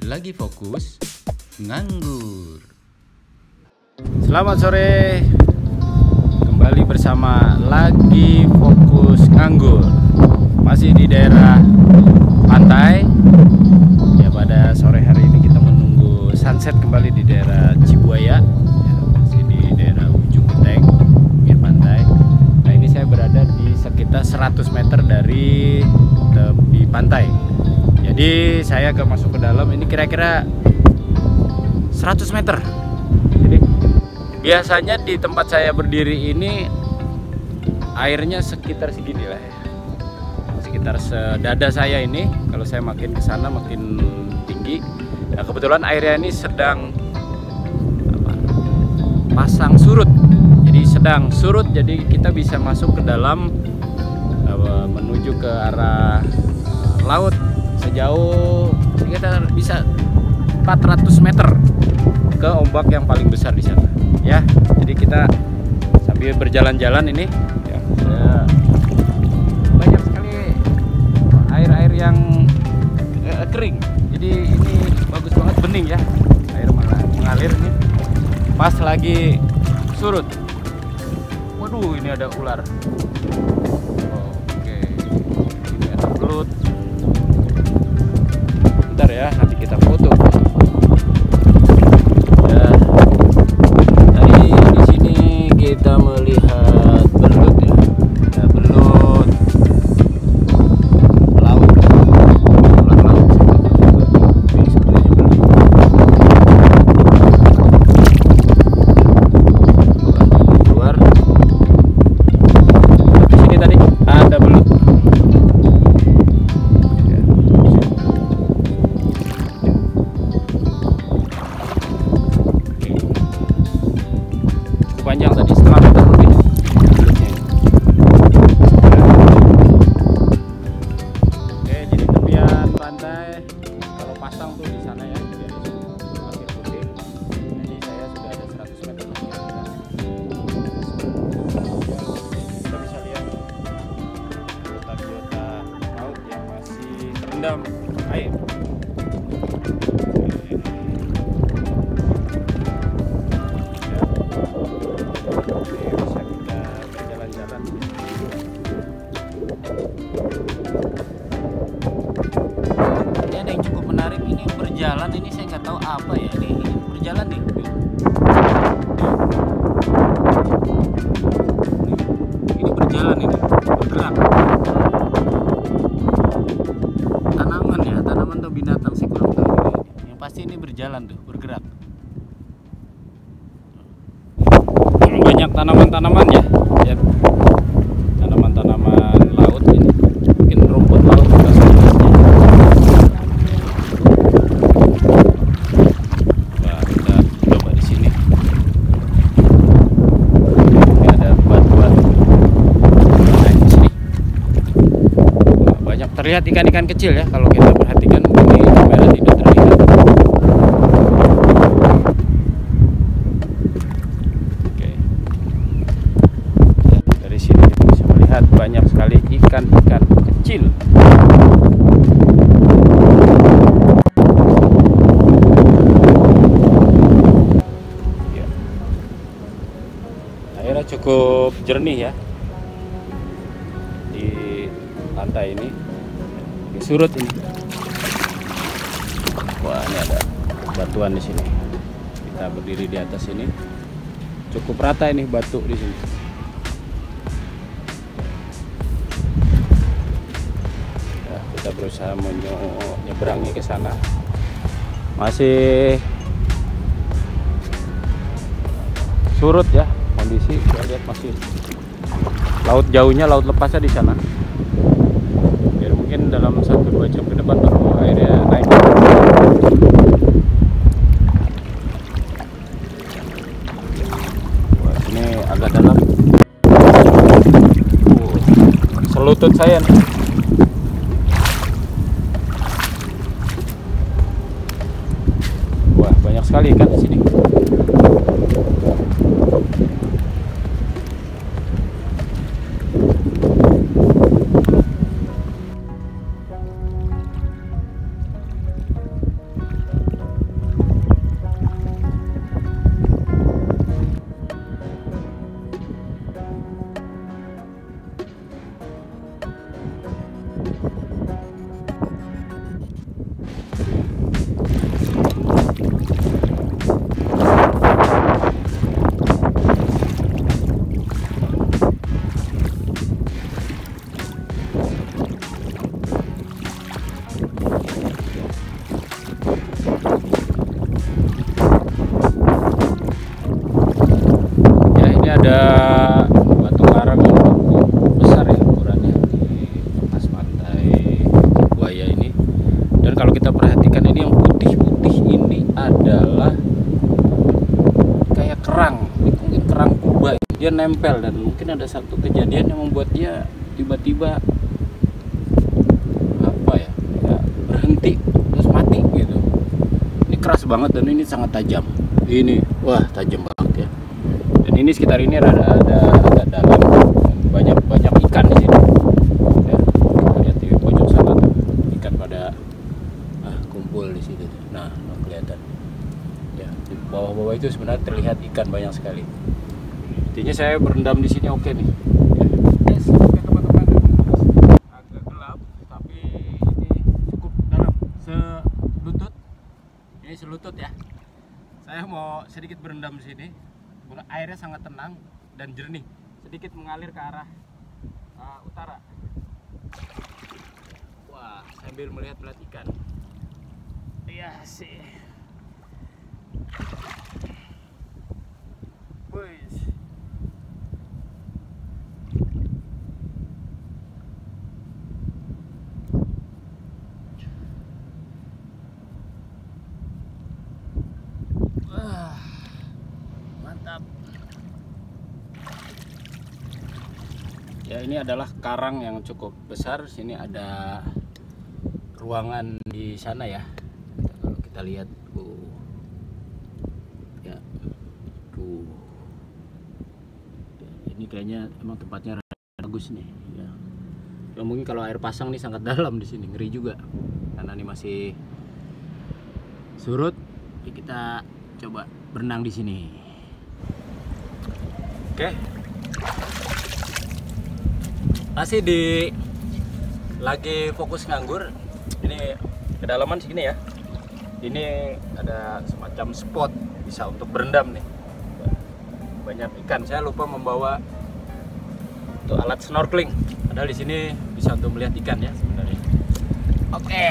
Lagi fokus nganggur. Selamat sore, kembali bersama Lagi Fokus Nganggur. Masih di daerah pantai. Ya, pada sore hari ini kita menunggu sunset kembali di daerah Cibuaya. Ya, masih di daerah ujung Genteng, pinggir pantai. Nah, ini saya berada di sekitar 100 meter dari tepi pantai. Jadi saya masuk ke dalam ini kira-kira 100 meter. Jadi biasanya di tempat saya berdiri ini airnya sekitar segini lah ya. Sekitar sedada saya ini. Kalau saya makin ke sana makin tinggi. Nah, kebetulan airnya ini sedang pasang surut. Jadi sedang surut, jadi kita bisa masuk ke dalam menuju ke arah laut sejauh sekitar bisa 400 meter ke ombak yang paling besar di sana ya. Jadi kita sambil berjalan-jalan ini ya, banyak sekali air-air yang kering. Jadi ini bagus banget, bening ya, air mengalir ini pas lagi surut. Waduh, ini ada ular. Oke, ini ada belut. Bentar ya, nanti kita foto. Ya, tadi di sini kita melihat belut ya, ada belut laut, ular laut. Ini sepertinya belut. Di luar. Di sini tadi ada belut. Panjang tadi, setengah meter lebih. Oke, jadi tepian pantai kalau pasang tuh di sana ya, dari pasir putih. Jadi saya sudah ada 100 meter lebih. Kita bisa lihat biota-biota laut yang masih terendam air. Ini ada yang cukup menarik, ini berjalan, ini saya nggak tahu apa ya, ini berjalan nih. Ini berjalan, ini bergerak. Tanaman ya, tanaman atau binatang sih kurang tahu ini. Yang pasti ini berjalan tuh, bergerak. Banyak tanaman-tanaman ya. Ya. Tanaman-tanaman laut ini, mungkin rumput laut juga sejenisnya. Nah, kita coba di sini. Ini ada batu-batu. Nah, di sini banyak terlihat ikan-ikan kecil ya. Kalau kita perhatikan ini kamera tidak terlihat. Banyak sekali ikan-ikan kecil. Ya. Airnya cukup jernih ya di pantai ini. Surut ini. Wah, ini ada batuan di sini. Kita berdiri di atas ini. Cukup rata ini batu di sini. Kita berusaha menyeberangi ke sana. Masih surut ya kondisi. Kita lihat masih laut jauhnya, laut lepasnya di sana. Biar mungkin dalam 1-2 jam ke depan baru airnya naik. Wah, ini agak dalam. Selutut saya nih. Banyak sekali ikan di sini. Dan kalau kita perhatikan ini yang putih-putih ini adalah kayak kerang, mungkin kerang purba. Dia nempel dan mungkin ada satu kejadian yang membuat dia tiba-tiba apa ya, berhenti terus mati gitu. Ini keras banget dan ini sangat tajam. Ini wah tajam banget ya. Dan ini sekitar ini ada agak dalam, banyak ikan di sini. Ya, kita lihat di pojok sana tuh, ikan pada kumpul di sini. Nah, kelihatan. Ya, di bawah-bawah itu sebenarnya terlihat ikan banyak sekali. Intinya saya berendam di sini oke nih. Yes, oke teman-teman. Agak gelap, tapi ini cukup dalam, selutut. Ini selutut ya. Saya mau sedikit berendam di sini. Airnya sangat tenang dan jernih, sedikit mengalir ke arah utara. Wah, sambil melihat ikan. Iya sih. Boys. Mantap. Ya, ini adalah karang yang cukup besar. Sini ada ruangan di sana ya. Kalau kita lihat, ya, ini kayaknya emang tempatnya bagus nih. Ya. Ya, mungkin kalau air pasang nih sangat dalam di sini, ngeri juga. Karena ini masih surut. Jadi kita coba berenang di sini. Oke. Masih lagi fokus nganggur. Ini kedalaman segini ya. Ini ada semacam spot bisa untuk berendam nih. Banyak ikan. Saya lupa membawa untuk alat snorkeling. Padahal di sini bisa untuk melihat ikan ya sebenarnya. Oke.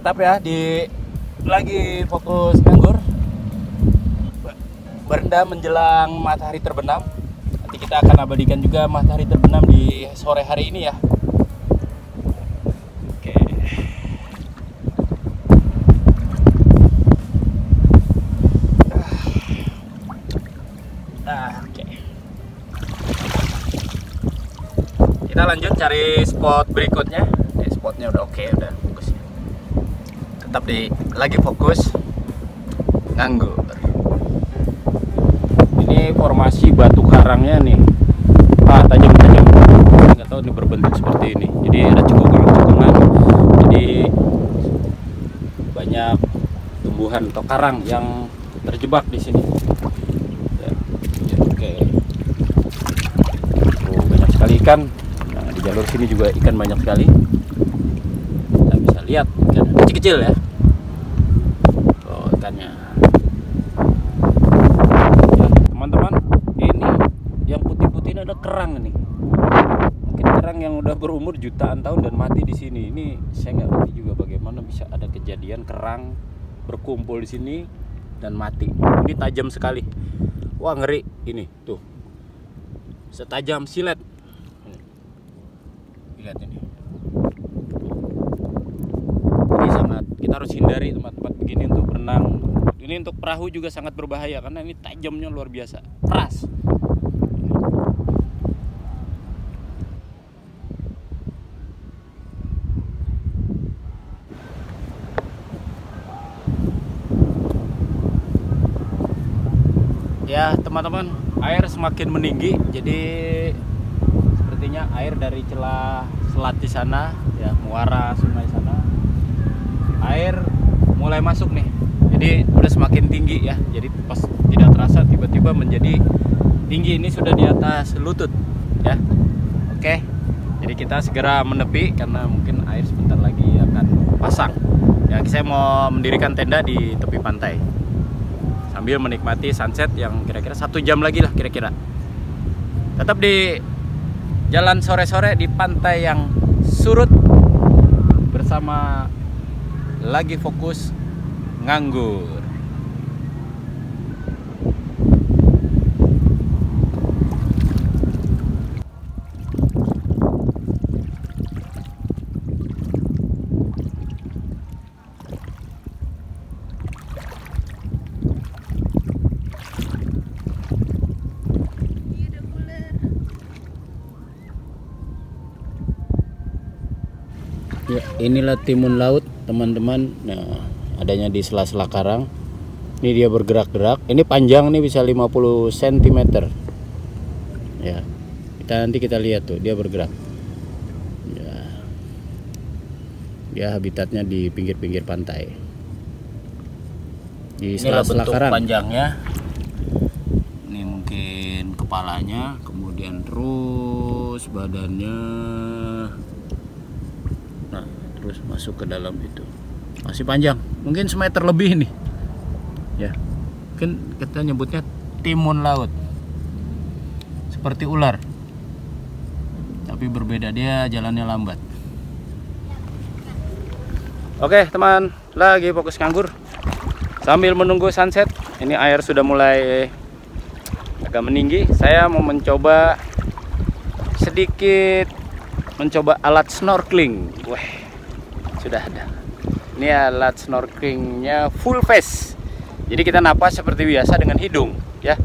Tetap ya, lagi fokus nganggur, berendam menjelang matahari terbenam. Nanti kita akan abadikan juga matahari terbenam di sore hari ini ya. Oke. Oke. Kita lanjut cari spot berikutnya. Spotnya udah oke, udah bagus. Tetap lagi fokus nganggur. Ini formasi batu karangnya nih, tajam. Nggak tahu ini berbentuk seperti ini. Jadi ada cekungan, jadi banyak tumbuhan atau karang yang terjebak di sini. Ya, oke. Banyak sekali ikan. Nah, di jalur sini juga ikan banyak sekali. Kita bisa lihat ikan kecil-kecil ya. Ikannya. Ya, teman-teman, ini yang putih-putih ini ada kerang nih. Mungkin kerang karang yang udah berumur jutaan tahun dan mati di sini. Ini saya nggak ngerti juga bagaimana bisa ada kejadian kerang berkumpul di sini dan mati. Ini tajam sekali. Wah, ngeri ini tuh. Setajam silet. Lihat ini. Ini sangat, kita harus hindari tempat-tempat begini untuk berenang. Ini untuk perahu juga sangat berbahaya karena ini tajamnya luar biasa, keras. Ya teman-teman, air semakin meninggi, jadi sepertinya air dari celah selat di sana, ya muara sungai sana, air mulai masuk nih. Jadi udah semakin tinggi ya. Jadi pas tidak terasa tiba-tiba menjadi tinggi, ini sudah di atas lutut ya. Oke, jadi kita segera menepi karena mungkin air sebentar lagi akan pasang. Ya, saya mau mendirikan tenda di tepi pantai sambil menikmati sunset yang kira-kira 1 jam lagi lah kira-kira. Tetap di jalan sore-sore di pantai yang surut bersama Lagi Fokus Nganggur. Ya, inilah timun laut teman-teman. Nah, adanya di sela-sela karang. Ini dia bergerak-gerak. Ini panjang nih bisa 50 cm. Ya. Nanti kita lihat tuh dia bergerak. Ya. Dia habitatnya di pinggir-pinggir pantai. Di sela-sela karang. Panjangnya. Ini mungkin kepalanya, kemudian terus badannya. Nah, terus masuk ke dalam itu. Masih panjang, mungkin semeter lebih nih. Ya, mungkin kita nyebutnya timun laut. Seperti ular, tapi berbeda, dia jalannya lambat. Oke teman, Lagi Fokus Nganggur sambil menunggu sunset. Ini air sudah mulai agak meninggi. Saya mau mencoba alat snorkeling. Wah, sudah ada. Ini alat snorkelingnya full face. Jadi kita napas seperti biasa dengan hidung, ya.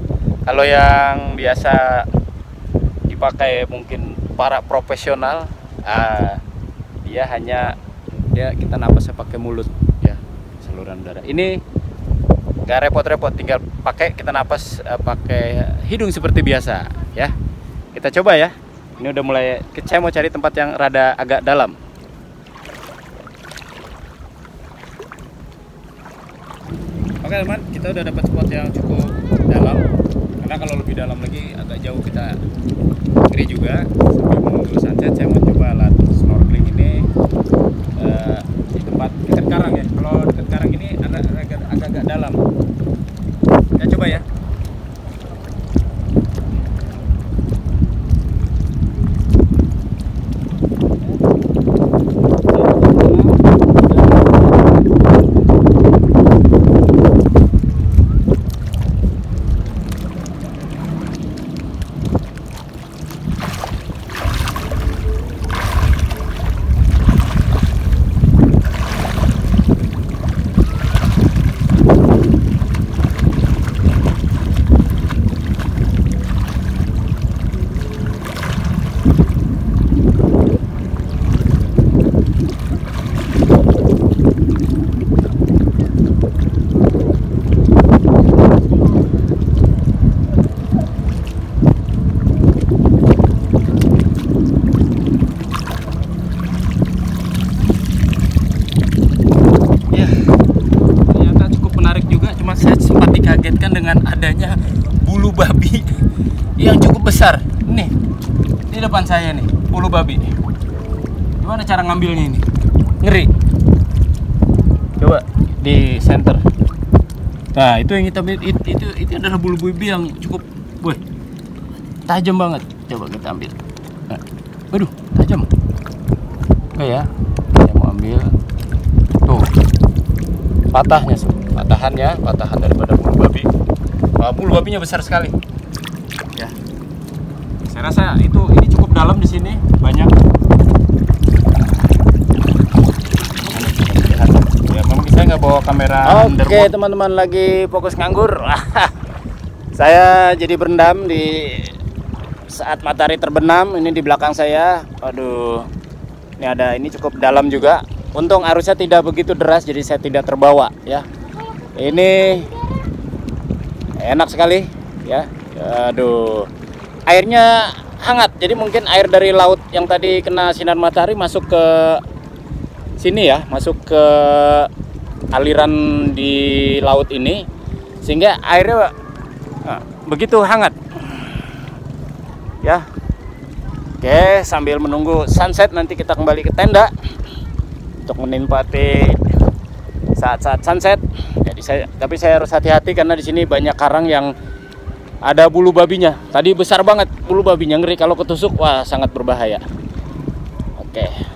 Kalau yang biasa dipakai mungkin para profesional, kita napasnya pakai mulut, ya, saluran udara. Ini nggak repot-repot, tinggal kita napas pakai hidung seperti biasa, ya. Kita coba ya. Ini udah mulai, saya mau cari tempat yang rada agak dalam. Oke teman, kita udah dapat spot yang cukup dalam. Karena kalau lebih dalam lagi agak jauh kita ngeri juga. Sambil menunggu sunset, saya mau coba alat snorkeling ini di tempat dekat karang ya. Kalau dekat karang ini agak dalam. Kita coba ya. Dikagetkan dengan adanya bulu babi yang cukup besar. Nih, di depan saya nih, bulu babi. Gimana cara ngambilnya ini? Ngeri. Coba di center. Nah, itu yang itu adalah bulu babi yang cukup, tajam banget. Coba kita ambil. Nah, Waduh, tajam. Oke ya, saya mau ambil. Tuh, patahnya, patahan daripada bulu babi. Wah, bulu babinya besar sekali. Ya, saya rasa ini cukup dalam di sini, banyak. Ya, memang saya nggak bawa kamera. Oke, teman-teman lagi fokus nganggur. Saya jadi berendam di saat matahari terbenam. Ini di belakang saya. Aduh, ini cukup dalam juga. Untung arusnya tidak begitu deras, jadi saya tidak terbawa. Ya, ini enak sekali. Ya, aduh, airnya hangat. Jadi mungkin air dari laut yang tadi kena sinar matahari masuk ke sini ya, masuk ke aliran di laut ini, sehingga airnya begitu hangat ya. Oke, sambil menunggu sunset nanti kita kembali ke tenda untuk menikmati saat-saat sunset. Tapi saya harus hati-hati karena di sini banyak karang yang ada bulu babinya. Tadi besar banget bulu babinya, ngeri kalau ketusuk, wah sangat berbahaya. Oke.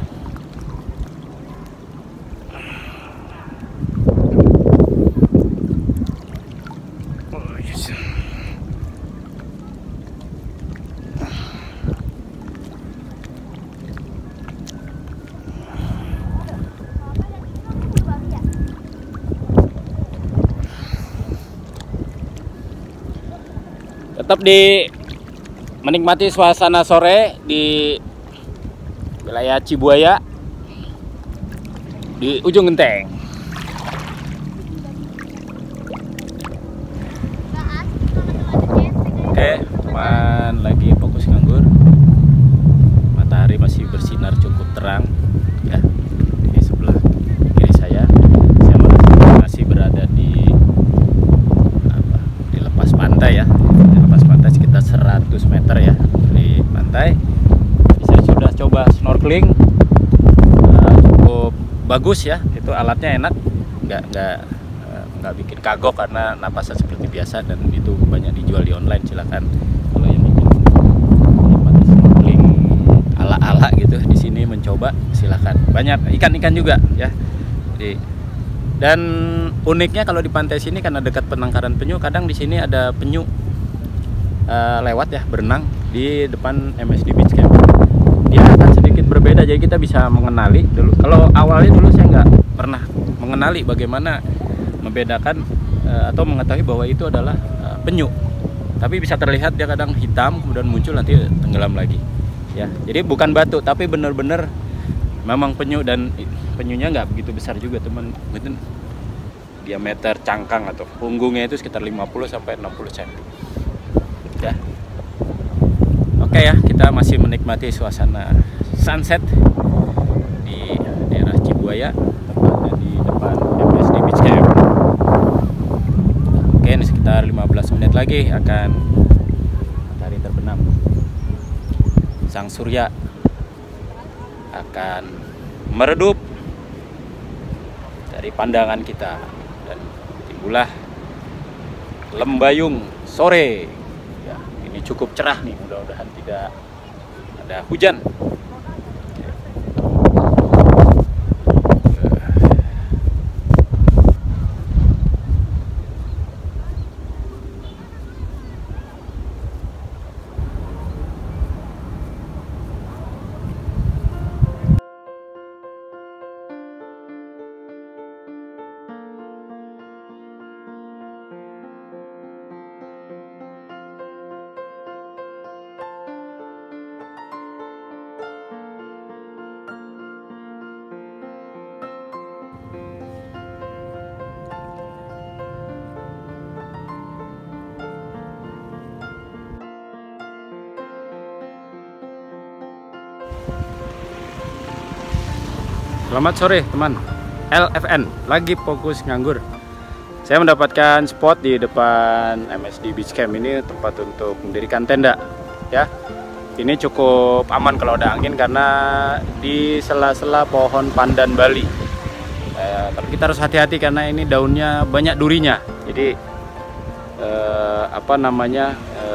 Tetap menikmati suasana sore di wilayah Cibuaya di ujung genteng. Oke, teman lagi fokus nganggur. Matahari masih bersinar cukup terang ya. Di sebelah kiri saya masih berada di lepas pantai ya. Sekitar 100 meter ya dari pantai. Saya sudah coba snorkeling, cukup bagus ya. Itu alatnya enak, nggak bikin kagok karena napasnya seperti biasa, dan itu banyak dijual di online. Silakan kalau yang ingin menikmati snorkeling ala-ala gitu di sini mencoba, silakan. Banyak ikan-ikan juga ya. Dan uniknya kalau di pantai sini karena dekat penangkaran penyu, kadang di sini ada penyu lewat ya, berenang di depan MSD Beach Camp. Dia akan sedikit berbeda, jadi kita bisa mengenali dulu. Kalau awalnya dulu saya nggak pernah mengenali bagaimana membedakan atau mengetahui bahwa itu adalah penyu. Tapi bisa terlihat dia kadang hitam, kemudian muncul nanti tenggelam lagi. Ya, jadi bukan batu, tapi benar-benar memang penyu, dan penyunya nggak begitu besar juga, teman. Mungkin diameter cangkang atau punggungnya itu sekitar 50 sampai 60 cm. Ya. Oke ya, kita masih menikmati suasana sunset di daerah Cibuaya, tepatnya di depan MSD Beach Camp. Oke, ini sekitar 15 menit lagi akan matahari terbenam. Sang surya akan meredup dari pandangan kita, dan timbullah lembayung sore. Ini cukup cerah nih, mudah-mudahan tidak ada hujan. Selamat sore teman, LFN lagi fokus nganggur. Saya mendapatkan spot di depan MSD Beach Camp. Ini tempat untuk mendirikan tenda ya. Ini cukup aman kalau ada angin karena di sela-sela pohon pandan Bali. Tapi kita harus hati-hati karena ini daunnya banyak durinya. Jadi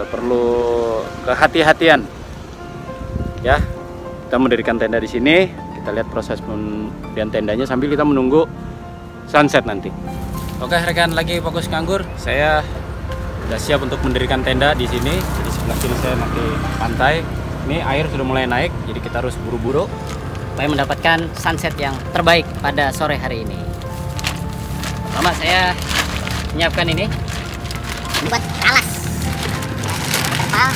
perlu kehati-hatian ya. Kita mendirikan tenda di sini. Kita lihat proses pendirian tendanya sambil kita menunggu sunset nanti. Oke rekan, lagi fokus nganggur. Saya sudah siap untuk mendirikan tenda di sini. Di sebelah kiri saya nanti pantai. Ini air sudah mulai naik, jadi kita harus buru-buru supaya mendapatkan sunset yang terbaik pada sore hari ini. Pertama saya menyiapkan ini buat alas kapal.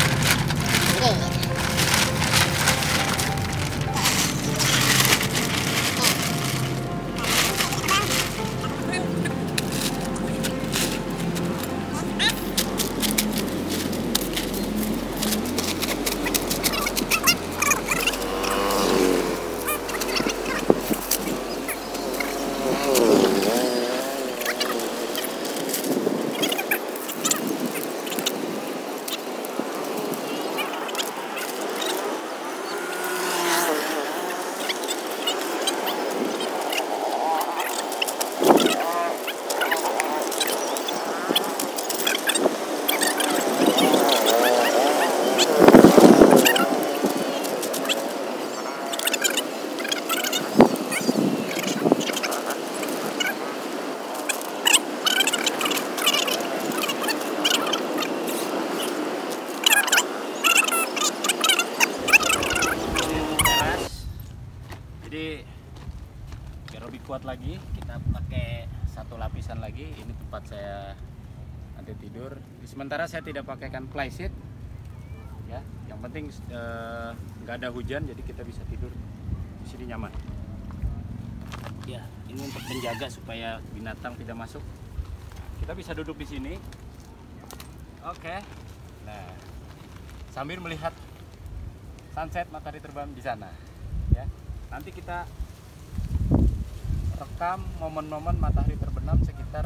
Jadi biar lebih kuat lagi, kita pakai satu lapisan lagi. Ini tempat saya nanti tidur. Sementara saya tidak pakaikan plyseat, ya. Yang penting nggak ada hujan, jadi kita bisa tidur di sini nyaman. Ya, ini untuk menjaga supaya binatang tidak masuk. Kita bisa duduk di sini. Oke. Nah, sambil melihat sunset matahari terbang di sana, ya. Nanti kita rekam momen-momen matahari terbenam sekitar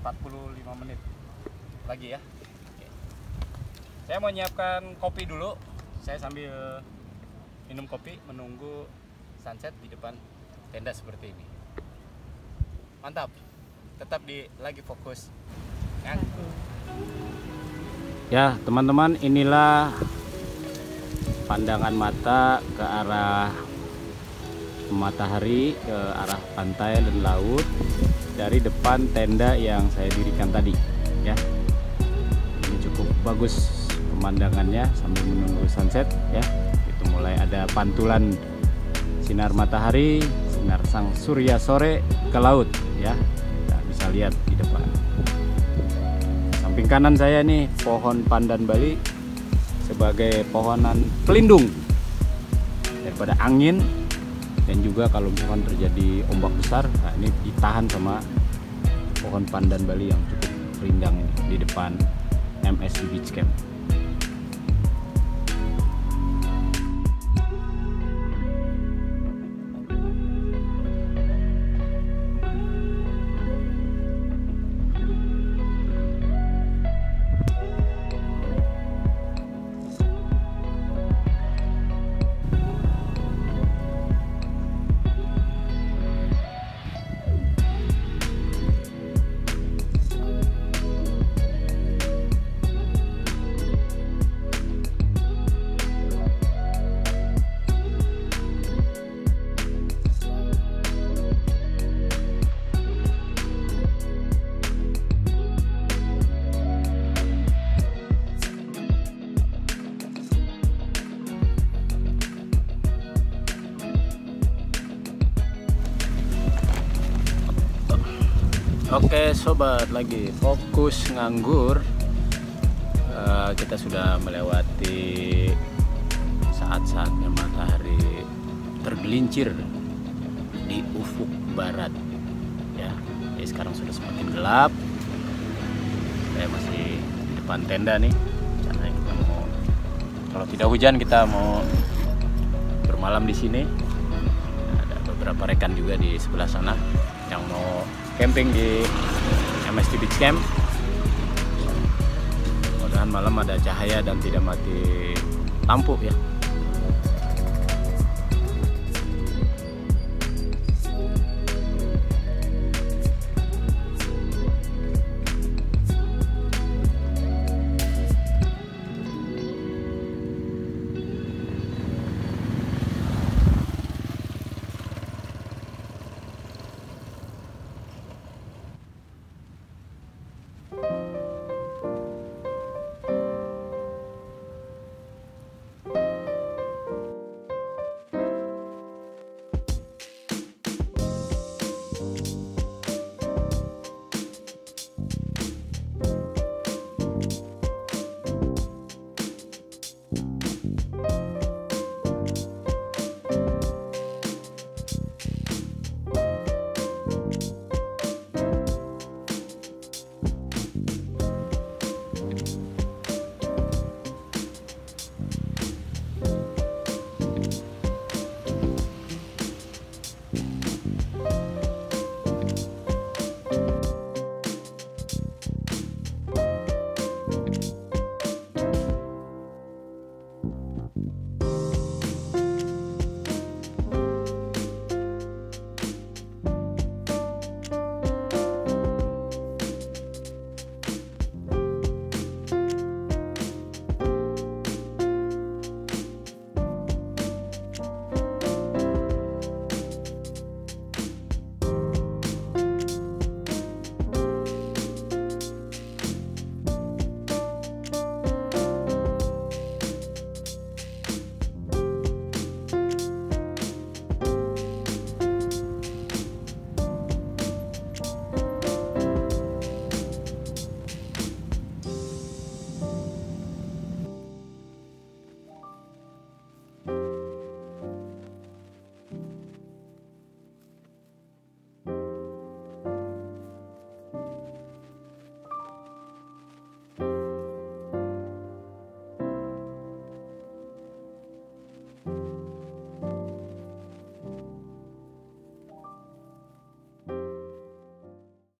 45 menit lagi ya. Oke. Saya mau nyiapkan kopi dulu. Saya sambil minum kopi menunggu sunset di depan tenda seperti ini. Mantap. Tetap lagi fokus. Ya, teman-teman, inilah pandangan mata ke arah matahari, ke arah pantai dan laut dari depan tenda yang saya dirikan tadi, ya. Ini cukup bagus pemandangannya sambil menunggu sunset, ya. Itu mulai ada pantulan sinar matahari, sinar sang surya sore ke laut, ya. Kita bisa lihat di depan. Samping kanan saya nih pohon pandan Bali sebagai pohonan pelindung daripada angin. Dan juga kalau misalkan terjadi ombak besar, nah ini ditahan sama pohon pandan Bali yang cukup rindang di depan MSD Beach Camp. Oke sobat, lagi fokus nganggur. Kita sudah melewati saat-saatnya matahari tergelincir di ufuk barat, ya. Jadi sekarang sudah semakin gelap. Saya masih di depan tenda nih, karena kita mau, kalau tidak hujan kita mau bermalam di sini. Ada beberapa rekan juga di sebelah sana yang mau camping di MSD Beach Camp. Mudah-mudahan malam ada cahaya dan tidak mati lampu ya.